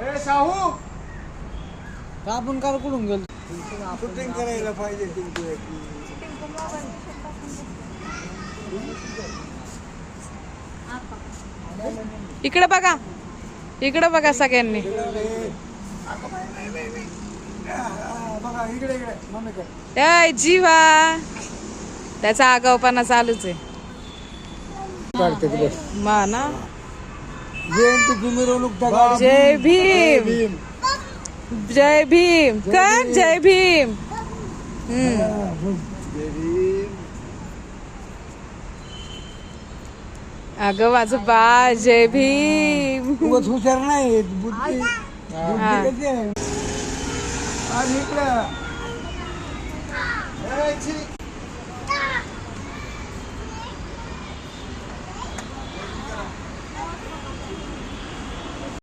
ए साहू आपण काल कुठून गेलो शूटिंग करायला पाहिजे इकडे बघा, इकडे बघा सगळ्यांनी. बघा इकडे इकडे मम्मीकडे. ए जीवा, त्याचा आगाऊपणा चालूच आहे. मा ना जयंती मिरवणूक जय भीम, जय भीम कर, जय भीम. अगं माझं बा जय भीम. खूपच हुशार नाही बुद्धी कशी आहे. आणि इकडं